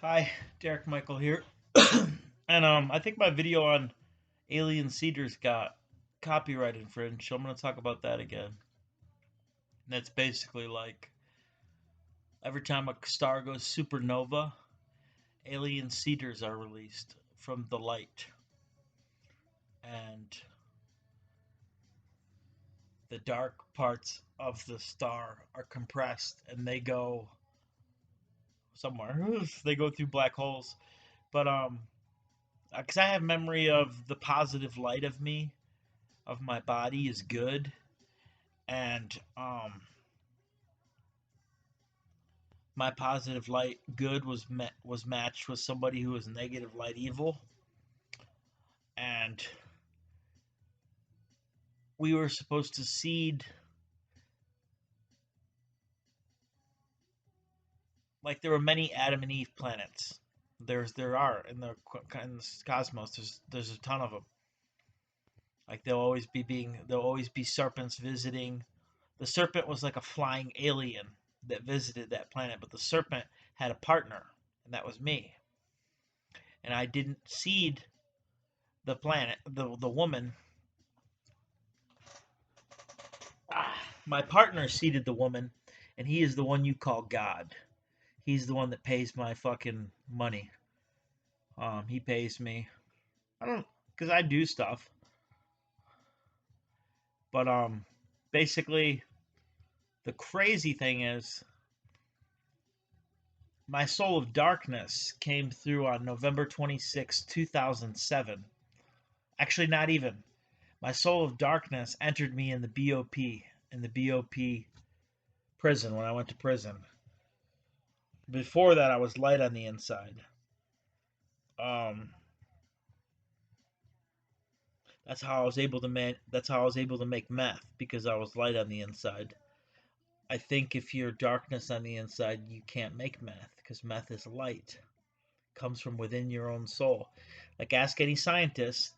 Hi, Derek Michael here. And I think my video on alien cedars got copyright infringed, so I'm going to talk about that again. And that's basically like every time a star goes supernova, alien cedars are released from the light, and the dark parts of the star are compressed and they go somewhere. They go through black holes. But because I have memory of the positive light of me, of my body is good, and my positive light good was matched with somebody who was negative light evil, and we were supposed to seed, like there were many Adam and Eve planets. There are in the cosmos. There's a ton of them. Like there'll always be serpents visiting. The serpent was like a flying alien that visited that planet, but the serpent had a partner, and that was me. And I didn't seed the planet, the woman. My partner seeded the woman, and he is the one you call God. He's the one that pays my fucking money. He pays me. I don't, because I do stuff, but basically, the crazy thing is, my soul of darkness came through on November 26, 2007. Actually, not even. My soul of darkness entered me in the BOP prison when I went to prison. Before that, I was light on the inside. Um, that's how I was able to make meth, because I was light on the inside. I think if you're darkness on the inside, you can't make meth, because meth is light. It comes from within your own soul. Like, ask any scientist.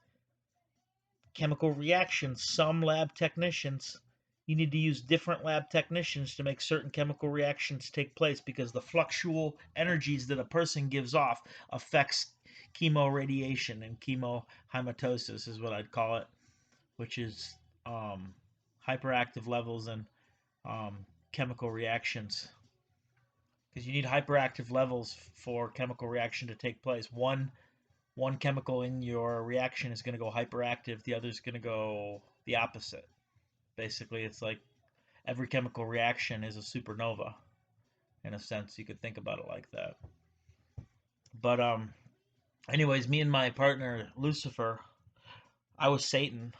Chemical reactions, some lab technicians, you need to use different lab technicians to make certain chemical reactions take place, because the fluctual energies that a person gives off affects chemoradiation, and chemohematosis is what I'd call it, which is hyperactive levels and chemical reactions. Because you need hyperactive levels for chemical reaction to take place. One chemical in your reaction is going to go hyperactive, the other is going to go the opposite. Basically, it's like every chemical reaction is a supernova. In a sense, you could think about it like that. But anyways, me and my partner Lucifer, I was Satan,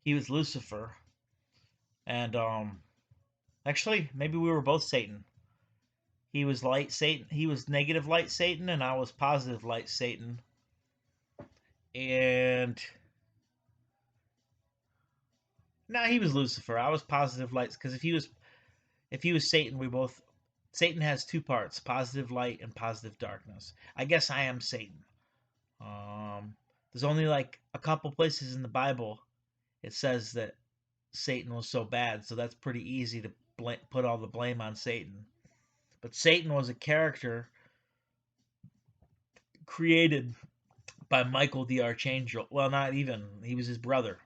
he was Lucifer, and actually maybe we were both Satan. He was light Satan, he was negative light Satan, and I was positive light Satan. And no, he was Lucifer. I was positive light, because if he was Satan, we both. Satan has two parts: positive light and positive darkness. I guess I am Satan. There's only like a couple places in the Bible it says that Satan was so bad, so that's pretty easy to put all the blame on Satan. But Satan was a character created by Michael the Archangel. Well, not even. He was his brother.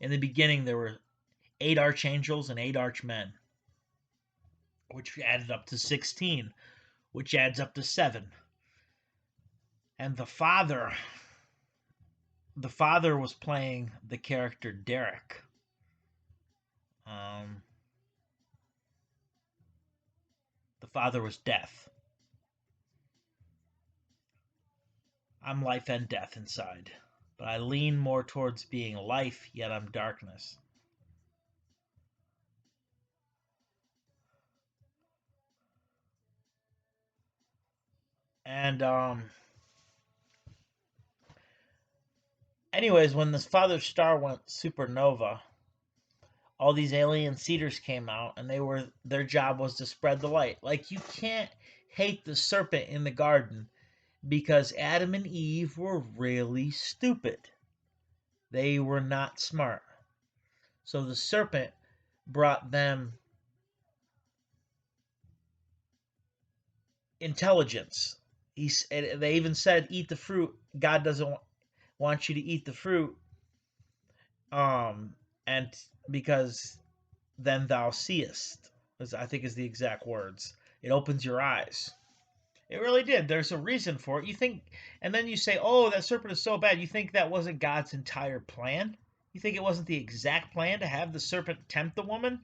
In the beginning, there were 8 archangels and 8 archmen, which added up to 16, which adds up to 7. And the father was playing the character Derek. Um, the father was death. I'm life and death inside, but I lean more towards being life, yet I'm darkness. And anyways, when this father star went supernova, all these alien cedars came out, and their job was to spread the light. Like, you can't hate the serpent in the garden, because Adam and Eve were really stupid. They were not smart. So the serpent brought them intelligence. they even said, eat the fruit. God doesn't want you to eat the fruit, and because then thou seest, I think is the exact words. It opens your eyes. It really did. There's a reason for it. You think, and then you say, oh, that serpent is so bad. You think that wasn't God's entire plan? You think it wasn't the exact plan to have the serpent tempt the woman?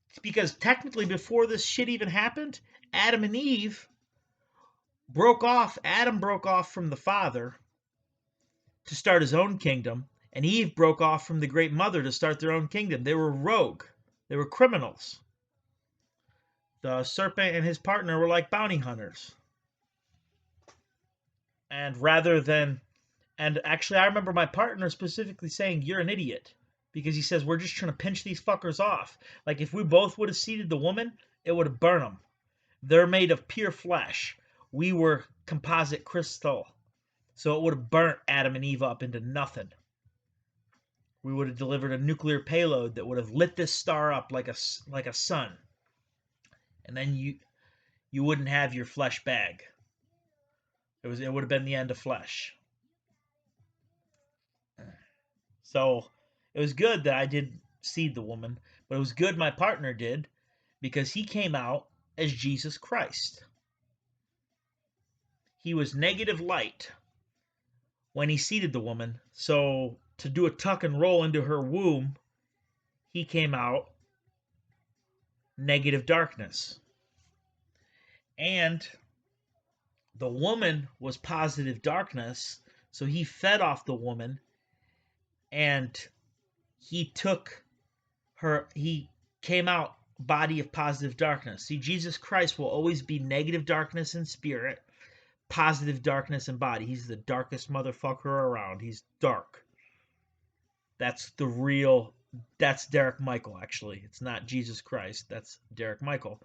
It's because technically, before this shit even happened, Adam and Eve broke off. Adam broke off from the father to start his own kingdom, and Eve broke off from the great mother to start their own kingdom. They were rogue, they were criminals. The serpent and his partner were like bounty hunters. And rather than, and actually, I remember my partner specifically saying, "You're an idiot," because he says, "We're just trying to pinch these fuckers off. Like, if we both would have seeded the woman, it would have burned them. They're made of pure flesh. We were composite crystal. So it would have burnt Adam and Eve up into nothing. We would have delivered a nuclear payload that would have lit this star up like a sun. And then you wouldn't have your flesh bag. It would have been the end of flesh." So it was good that I did seed the woman, but it was good my partner did, because he came out as Jesus Christ. He was negative light when he seeded the woman. So to do a tuck and roll into her womb, he came out negative darkness. And the woman was positive darkness, so he fed off the woman, and he took her, he came out body of positive darkness. See, Jesus Christ will always be negative darkness in spirit, positive darkness in body. He's the darkest motherfucker around. He's dark. That's Derek Michael, actually. It's not Jesus Christ. That's Derek Michael.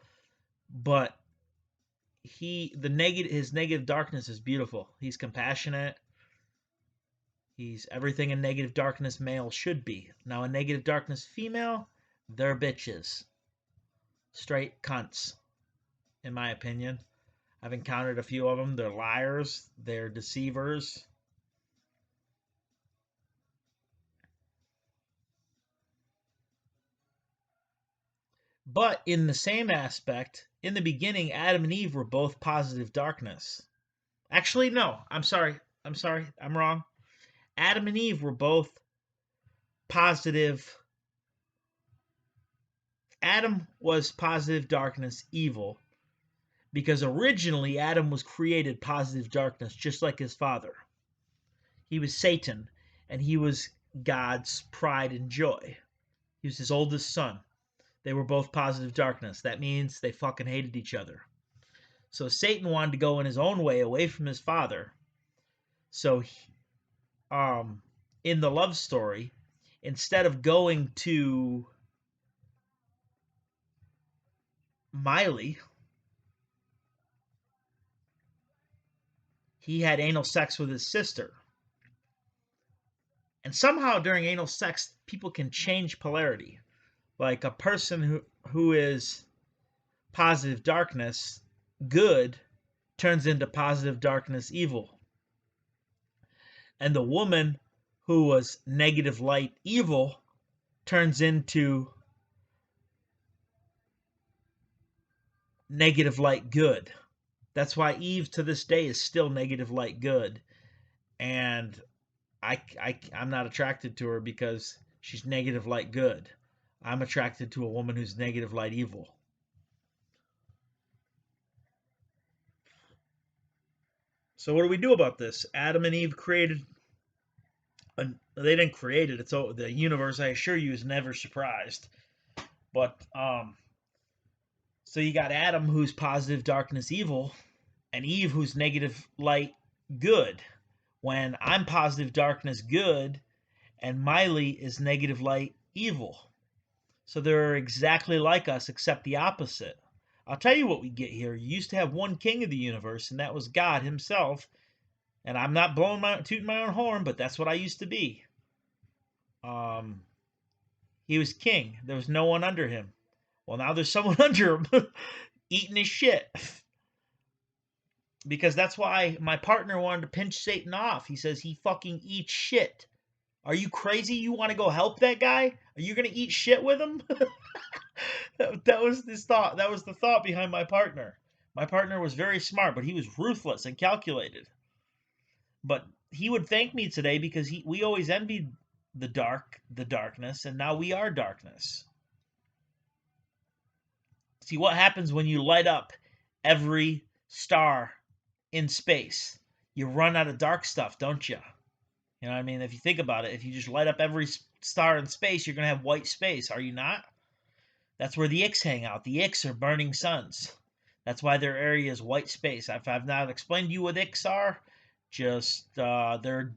But his negative darkness is beautiful. He's compassionate. He's everything a negative darkness male should be. Now, a negative darkness female, they're bitches. Straight cunts, in my opinion. I've encountered a few of them. They're liars. They're deceivers. But in the same aspect, in the beginning, Adam and Eve were both positive darkness. Actually, no. I'm sorry. I'm wrong. Adam and Eve were both positive. Adam was positive darkness, evil, because originally Adam was created positive darkness, just like his father. He was Satan, and he was God's pride and joy. He was his oldest son. They were both positive darkness. That means they fucking hated each other. So Satan wanted to go in his own way away from his father. So in the love story, instead of going to Miley, he had anal sex with his sister. And somehow during anal sex, people can change polarity. Like a person who is positive darkness, good, turns into positive darkness, evil. And the woman who was negative light, evil, turns into negative light, good. That's why Eve to this day is still negative light, good. And I'm not attracted to her because she's negative light, good. I'm attracted to a woman who's negative light, evil. So what do we do about this? Adam and Eve created. They didn't create it. It's the universe. I assure you is never surprised. But so you got Adam who's positive darkness, evil, and Eve who's negative light, good. When I'm positive darkness, good, and Miley is negative light, evil. So they're exactly like us, except the opposite. I'll tell you what we get here. You used to have one king of the universe, and that was God himself. And I'm not tooting my own horn, but that's what I used to be. He was king. There was no one under him. Well, now there's someone under him eating his shit. Because that's why my partner wanted to pinch Satan off. He says he fucking eats shit. Are you crazy? You want to go help that guy? Are you going to eat shit with him? That was his thought. That was the thought behind my partner. My partner was very smart, but he was ruthless and calculated. But he would thank me today because we always envied the darkness, and now we are darkness. See what happens when you light up every star in space. You run out of dark stuff, don't you? You know what I mean? If you think about it, if you just light up every star in space, you're going to have white space, are you not? That's where the Ix hang out. The Ix are burning suns. That's why their area is white space. If I've not explained to you what Ix are, just they're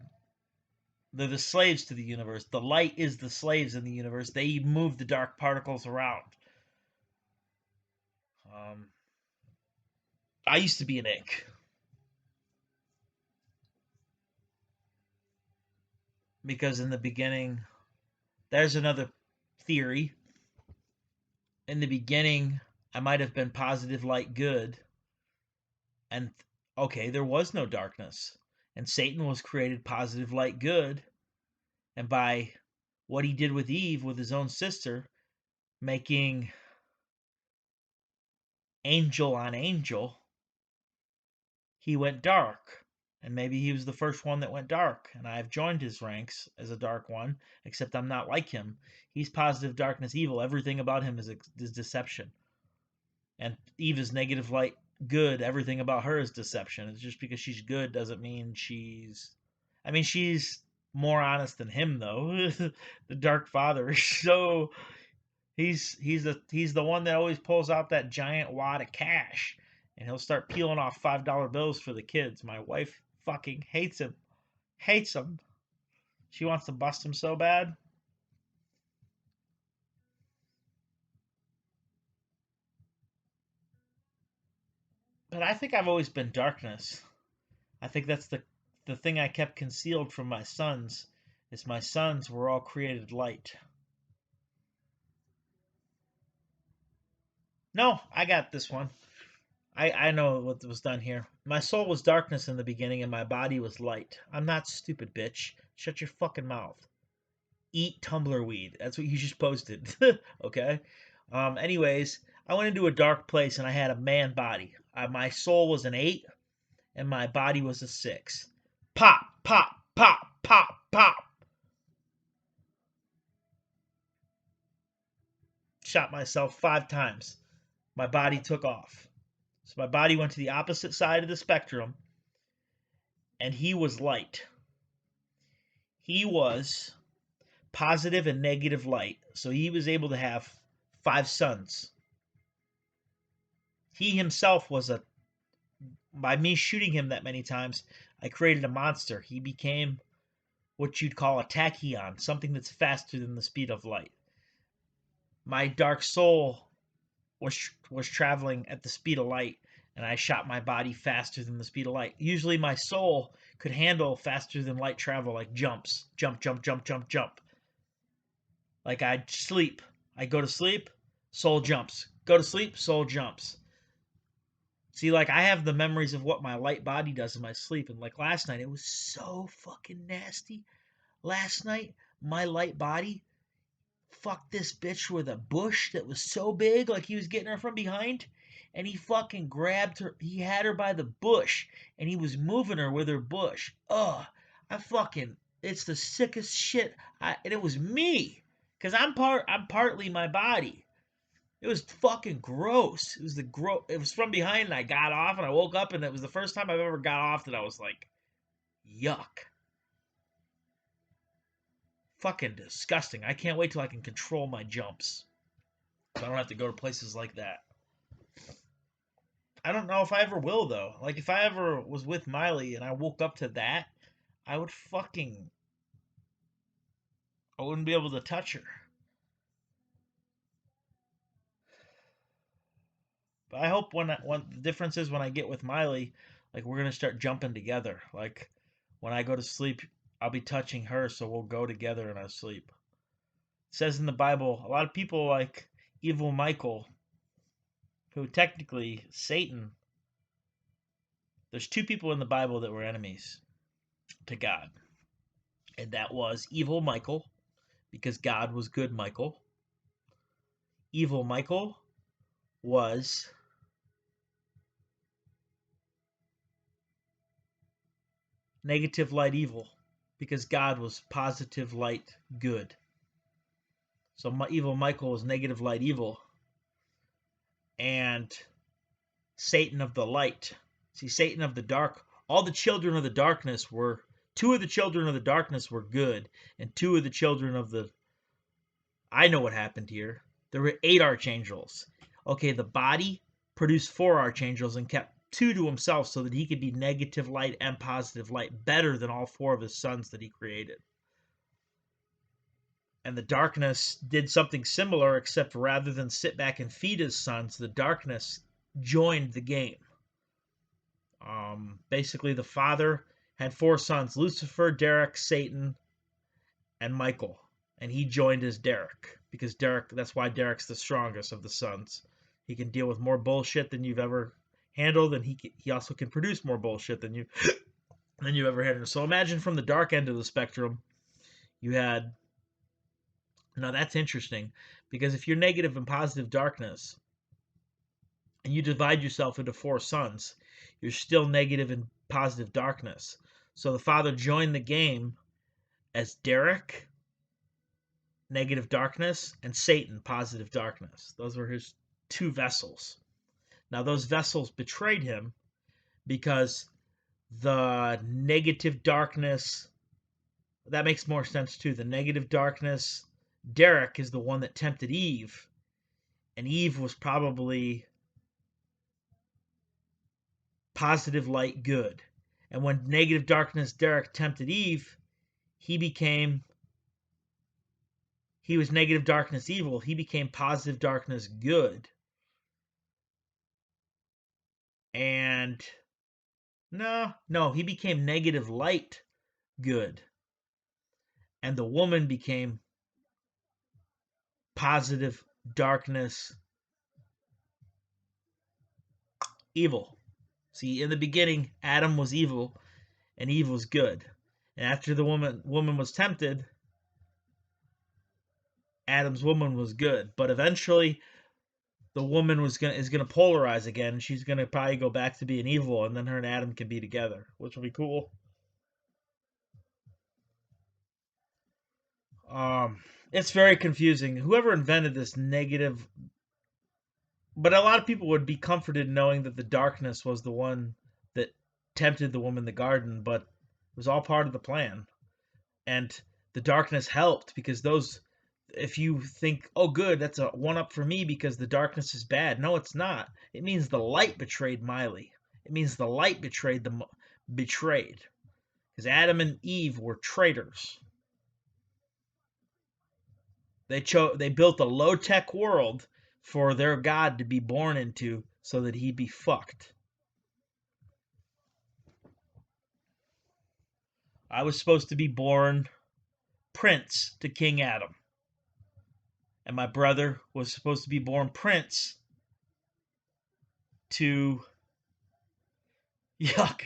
the slaves to the universe. The light is the slaves in the universe. They move the dark particles around. I used to be an Ick. Because in the beginning, there's another theory. In the beginning, I might have been positive, light, good. And okay, there was no darkness. And Satan was created positive, light, good. And by what he did with Eve, with his own sister, making angel on angel, he went dark. And maybe he was the first one that went dark. And I've joined his ranks as a dark one, except I'm not like him. He's positive, darkness, evil. Everything about him is deception. And Eve is negative, light, good. Everything about her is deception. It's just because she's good doesn't mean she's... I mean, she's more honest than him, though. The Dark Father. So he's the one that always pulls out that giant wad of cash, and he'll start peeling off $5 bills for the kids. My wife fucking hates him. Hates him. She wants to bust him so bad. But I think I've always been darkness. I think that's the thing I kept concealed from my sons, is my sons were all created light. No, I got this one. I know what was done here. My soul was darkness in the beginning and my body was light. I'm not stupid, bitch. Shut your fucking mouth. Eat tumblerweed. That's what you just posted. Okay? Anyways, I went into a dark place and I had a man body. My soul was an 8 and my body was a 6. Pop, pop, pop, pop, pop. Shot myself 5 times. My body took off. So my body went to the opposite side of the spectrum, and he was light. He was positive and negative light. So he was able to have 5 sons. He himself was by me shooting him that many times, I created a monster. He became what you'd call a tachyon, something that's faster than the speed of light. My dark soul was traveling at the speed of light, and I shot my body faster than the speed of light. Usually my soul could handle faster than light travel, like jumps. Jump, jump, jump, jump, jump. Like I'd sleep. I go to sleep, soul jumps. Go to sleep, soul jumps. See, like I have the memories of what my light body does in my sleep. And like last night, it was so fucking nasty. Last night, my light body fucked this bitch with a bush that was so big, like he was getting her from behind, and he fucking grabbed her. He had her by the bush, and he was moving her with her bush. Ugh, it's the sickest shit. And it was me, cause I'm partly my body. It was fucking gross. It was from behind, and I got off, and I woke up, and it was the first time I've ever got off that I was like, yuck. Fucking disgusting. I can't wait till I can control my jumps. So I don't have to go to places like that. I don't know if I ever will, though. Like, if I ever was with Miley and I woke up to that, I wouldn't be able to touch her. But I hope when the difference is when I get with Miley, like, we're going to start jumping together. Like, when I go to sleep, I'll be touching her, so we'll go together in our sleep. It says in the Bible, a lot of people like evil Michael, who technically Satan There's two people in the Bible that were enemies to God, and that was evil Michael, because God was good Michael. Evil Michael was negative light evil, because God was positive light good. So evil Michael was negative light evil, and Satan of the light. See, Satan of the dark, all the children of the darkness were, two of the children of the darkness were good, and two of the children of the, I know what happened here. There were 8 archangels. Okay, the body produced 4 archangels and kept 2 to himself so that he could be negative light and positive light, better than all 4 of his sons that he created. And the darkness did something similar, except rather than sit back and feed his sons, the darkness joined the game. Basically, the father had 4 sons: Lucifer, Derek, Satan, and Michael. And he joined as Derek, because that's why Derek's the strongest of the sons. He can deal with more bullshit than you've ever handled, and he also can produce more bullshit than you ever handled. So imagine from the dark end of the spectrum, you had. Now that's interesting, because if you're negative and positive darkness, and you divide yourself into 4 sons, you're still negative and positive darkness. So the father joined the game as Derek, negative darkness, and Satan, positive darkness. Those were his 2 vessels. Now those vessels betrayed him because the negative darkness, that makes more sense too. The negative darkness, Derek, is the one that tempted Eve, and Eve was probably positive light good. And when negative darkness Derek tempted Eve, he was negative darkness evil. He became positive darkness good. And no, he became negative light good. And the woman became positive darkness evil. See, in the beginning, Adam was evil and Eve was good. And after the woman was tempted, Adam's woman was good. But eventually the woman is gonna polarize again. She's gonna probably go back to being evil, and then her and Adam can be together, which will be cool. It's very confusing. Whoever invented this negative, but a lot of people would be comforted knowing that the darkness was the one that tempted the woman in the garden, but it was all part of the plan. And the darkness helped, because those, if you think, oh good, that's a one up for me because the darkness is bad. No, it's not. It means the light betrayed Miley. It means the light betrayed because Adam and Eve were traitors. They built a low-tech world for their God to be born into so that he'd be fucked. I was supposed to be born prince to King Adam. And my brother was supposed to be born prince to yuck.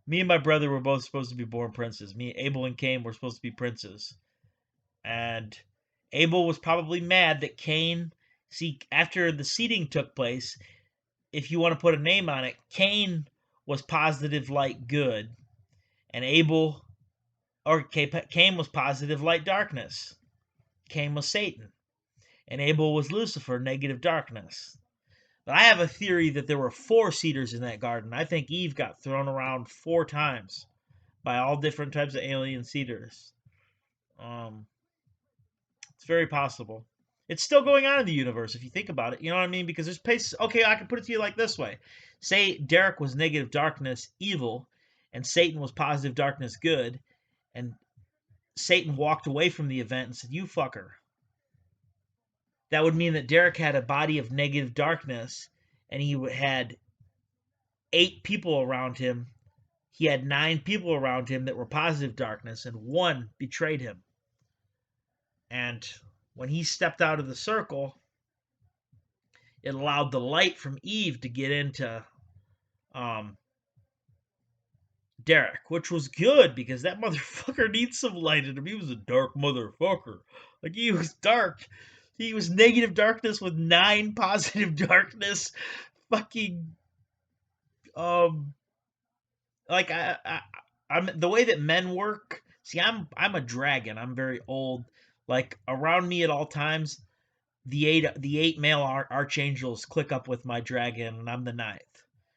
Me and my brother were both supposed to be born princes. Me, Abel, and Cain were supposed to be princes. And Abel was probably mad that Cain, see, after the seeding took place, if you want to put a name on it, Cain was positive light good, and Cain was positive light darkness. Cain was Satan, and Abel was Lucifer, negative darkness. But I have a theory that there were 4 seeders in that garden. I think Eve got thrown around 4 times by all different types of alien seeders. It's very possible. It's still going on in the universe if you think about it. You know what I mean? Because there's places. Okay, I can put it to you like this way: say Derek was negative darkness evil, and Satan was positive darkness good, and Satan walked away from the event and said, "You fucker." That would mean that Derek had a body of negative darkness, and he had 8 people around him. He had 9 people around him that were positive darkness, and 1 betrayed him. And when he stepped out of the circle, it allowed the light from Eve to get into um, Derek, which was good because that motherfucker needs some light in him. He was a dark motherfucker. Like, he was dark. He was negative darkness with 9 positive darkness. Fucking um like I'm the way that men work. See, I'm a dragon. I'm very old. Like, around me at all times, the eight male archangels click up with my dragon, and I'm the ninth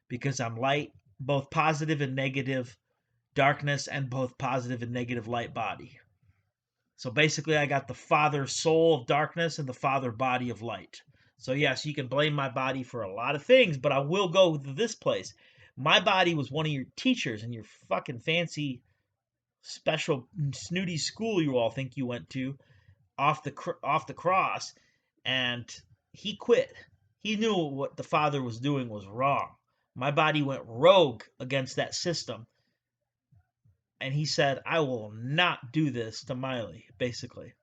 because I'm light, both positive and negative darkness, and both positive and negative light body. So basically, I got the father soul of darkness and the father body of light. So yes, you can blame my body for a lot of things, but I will go to this place. My body was one of your teachers in your fucking fancy special snooty school you all think you went to off the cross, and he quit. He knew what the father was doing was wrong. My body went rogue against that system, and he said, "I will not do this to Miley." Basically,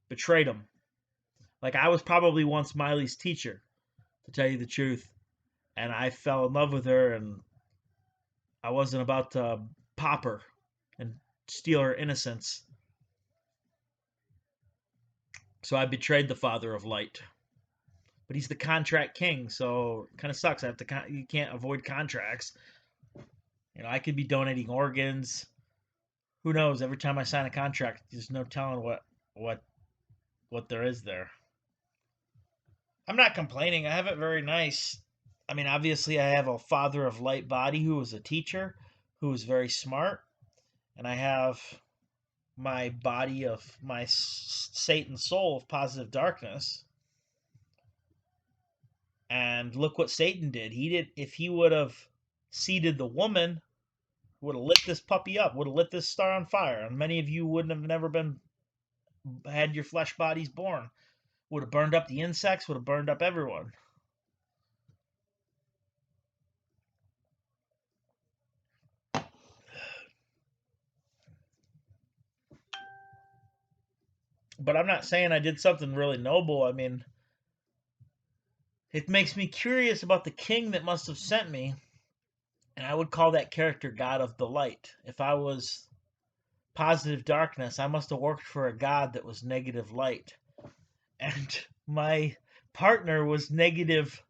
betrayed him. Like, I was probably once Miley's teacher, to tell you the truth, and I fell in love with her, and I wasn't about to pop her and steal her innocence. So I betrayed the father of light. But he's the contract king, so it kind of sucks. You can't avoid contracts. I could be donating organs. Who knows? Every time I sign a contract, there's no telling what what there is there. I'm not complaining. I have it very nice. I mean, obviously, I have a father of light body who was a teacher, who was very smart, and I have my body of my Satan soul of positive darkness. And look what Satan did. If he would have seeded the woman, would have lit this puppy up, would have lit this star on fire, and many of you wouldn't have never been had your flesh bodies born. Would have burned up the insects, would have burned up everyone. But I'm not saying I did something really noble. I mean, it makes me curious about the king that must have sent me, and I would call that character God of the Light. If I was positive darkness, I must have worked for a god that was negative light. And my partner was negative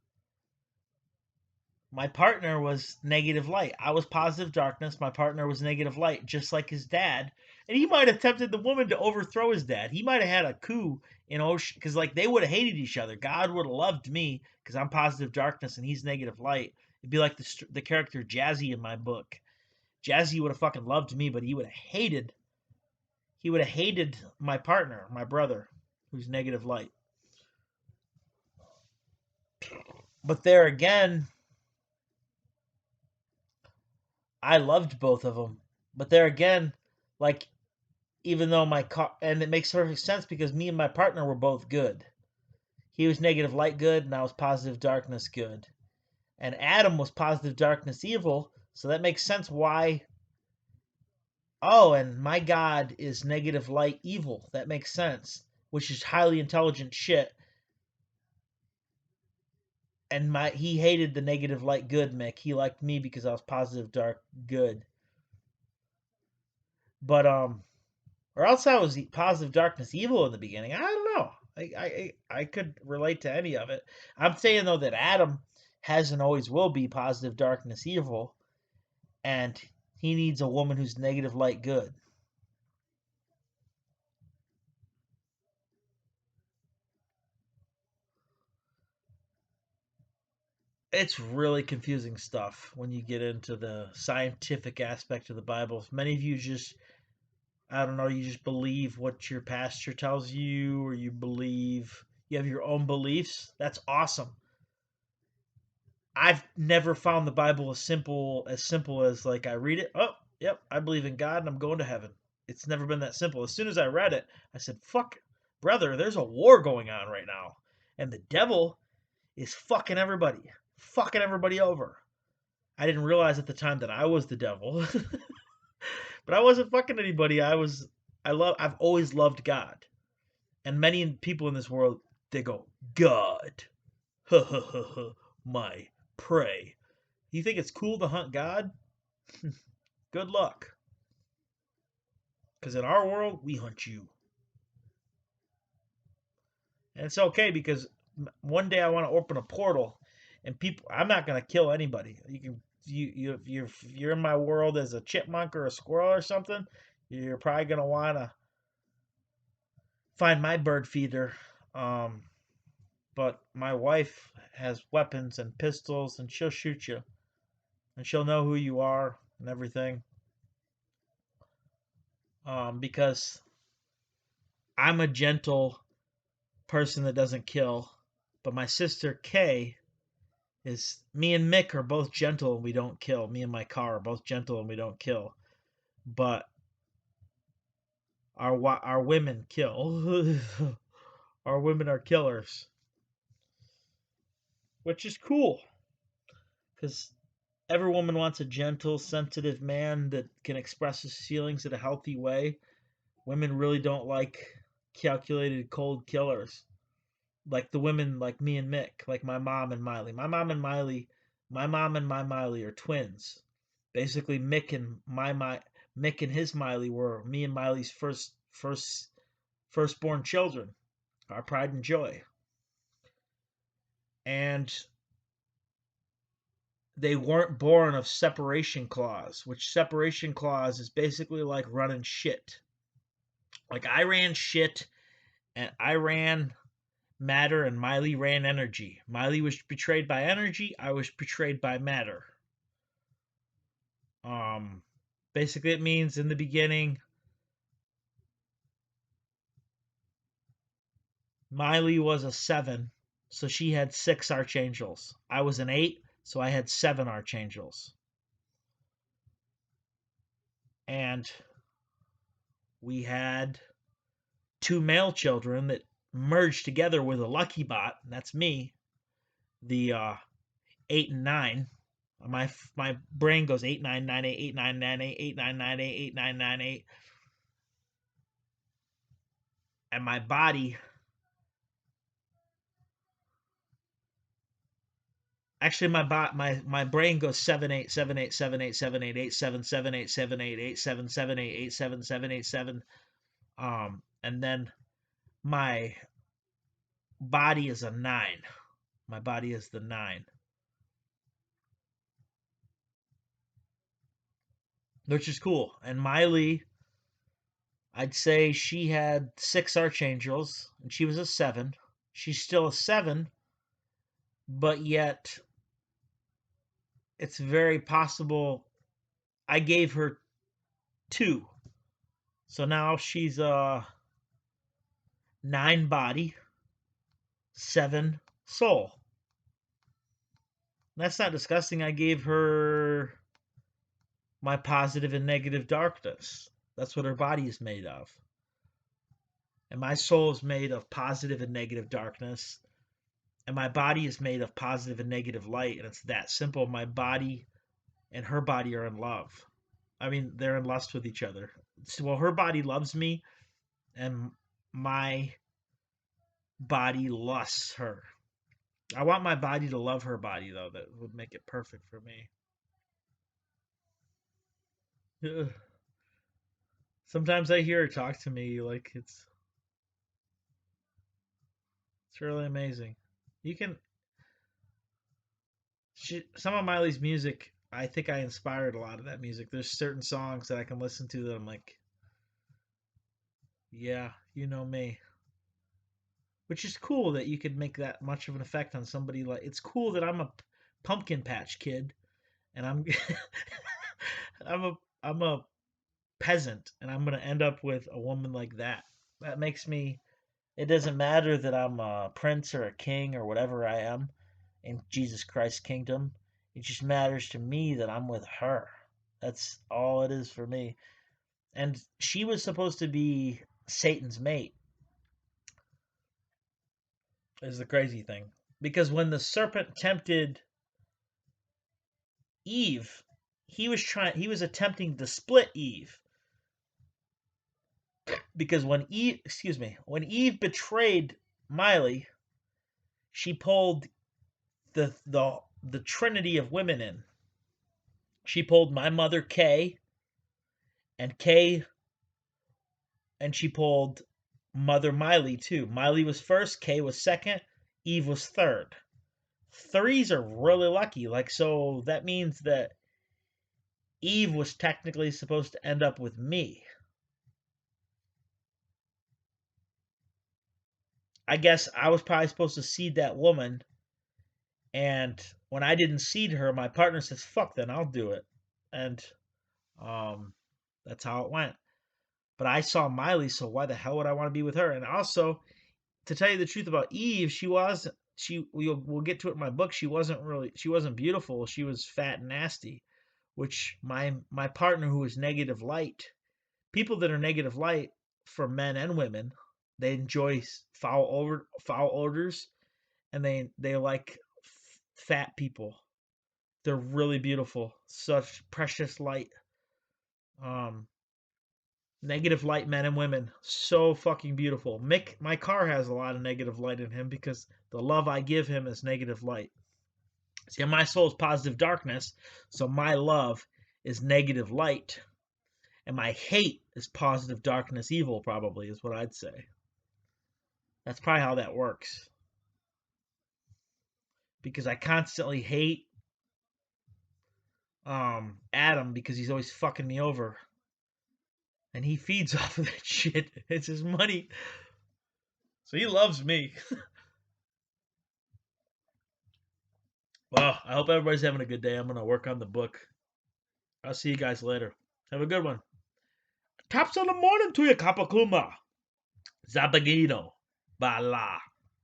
light. I was positive darkness. My partner was negative light, just like his dad. And he might have tempted the woman to overthrow his dad. He might have had a coup in Ocean, because like they would have hated each other. God would have loved me because I'm positive darkness and he's negative light. It'd be like the character Jazzy in my book. Jazzy would have fucking loved me, but he would have hated my partner, my brother, who's negative light. But there again, I loved both of them. But there again, like, even though and it makes perfect sense because me and my partner were both good. He was negative light good, and I was positive darkness good. And Adam was positive darkness evil, so that makes sense why. Oh, and my God is negative light evil. That makes sense, which is highly intelligent shit. And he hated the negative light good Mick. He liked me because I was positive dark good. But or else I was positive darkness evil in the beginning. I don't know. I could relate to any of it. I'm saying though that Adam has and always will be positive darkness evil, and he needs a woman who's negative light good. It's really confusing stuff when you get into the scientific aspect of the Bible. Many of you just, I don't know, you just believe what your pastor tells you, or you have your own beliefs. That's awesome. I've never found the Bible as simple as like I read it. Oh, yep, I believe in God and I'm going to heaven. It's never been that simple. As soon as I read it, I said, "Fuck, brother, there's a war going on right now, and the devil is fucking everybody over." I didn't realize at the time that I was the devil, but I wasn't fucking anybody. I've always loved God, and many people in this world They go, God, ha ha ha ha, my prey. You think it's cool to hunt God? Good luck. Because in our world, we hunt you. And it's okay because one day I want to open a portal, and people. I'm not gonna kill anybody. You can if you're in my world as a chipmunk or a squirrel or something, you're probably gonna want to find my bird feeder. Um, but my wife has weapons and pistols, and she'll shoot you, and she'll know who you are and everything. Because I'm a gentle person that doesn't kill, but my sister Kay is me and Mick are both gentle and we don't kill. Me and my car are both gentle and we don't kill. But our women kill. Our women are killers, which is cool because every woman wants a gentle, sensitive man that can express his feelings in a healthy way. Women really don't like calculated, cold killers. Like the women like me and Mick, like my mom and Miley. My mom and my Miley are twins. Basically, Mick and his Miley were me and Miley's firstborn children, our pride and joy. And they weren't born of separation clause, which separation clause is basically like running shit. Like I ran shit and I ran matter and Miley ran energy. Miley was betrayed by energy, I was betrayed by matter. Um Basically it means in the beginning Miley was a 7, so she had 6 archangels. I was an 8, so I had 7 archangels. And we had 2 male children that merged together with a lucky bot. That's me, the 8 and 9. My brain goes 8998 8998 8998 8998, and my body. Actually, my brain goes 7 8 7 8 7 8 7 8 7 7 8 8 7 7 8 8 7 7 8 and then my body is a 9. My body is the 9, which is cool. And Miley, I'd say she had 6 archangels, and she was a 7. She's still a 7, but yet it's very possible I gave her 2. So now she's a 9 body, 7 soul. That's not disgusting. I gave her my positive and negative darkness. That's what her body is made of. And my soul is made of positive and negative darkness. And my body is made of positive and negative light. And it's that simple. My body and her body are in love. I mean, they're in lust with each other. Well, her body loves me, and my body lusts her. I want my body to love her body, though. That would make it perfect for me. Sometimes I hear her talk to me like it's really amazing. You can some of Miley's music. I think I inspired a lot of that music. There's certain songs that I can listen to that I'm like, yeah, you know me. Which is cool that you could make that much of an effect on somebody. Like it's cool that I'm a pumpkin patch kid and I'm a peasant and I'm gonna end up with a woman like that. That makes me. It doesn't matter that I'm a prince or a king or whatever I am in Jesus Christ's kingdom. It just matters to me that I'm with her. That's all it is for me. And she was supposed to be Satan's mate, is the crazy thing. Because when the serpent tempted Eve, he was attempting to split Eve. Because when Eve betrayed Miley, she pulled the trinity of women in. She pulled my mother Kay, and Kay, and she pulled mother Miley too. Miley was first, Kay was second, Eve was third. Threes are really lucky. Like, so that means that Eve was technically supposed to end up with me. I guess I was probably supposed to seed that woman, and when I didn't seed her, my partner says, "Fuck, then I'll do it," and um, that's how it went. But I saw Miley, so why the hell would I want to be with her? And also, to tell you the truth about Eve, we'll get to it in my book. She wasn't beautiful. She was fat and nasty, which my partner who is negative light, people that are negative light for men and women, they enjoy foul odors, and they like fat people. They're really beautiful, such precious light. Um, Negative light men and women, so fucking beautiful. Mick, my car has a lot of negative light in him because the love I give him is negative light. See, my soul is positive darkness, so my love is negative light, and my hate is positive darkness evil, probably, is what I'd say. That's probably how that works. Because I constantly hate Adam because he's always fucking me over. And he feeds off of that shit. It's his money. So he loves me. Well, I hope everybody's having a good day. I'm going to work on the book. I'll see you guys later. Have a good one. Tops of the morning to you, Kapakuma. Zabagino. Bala.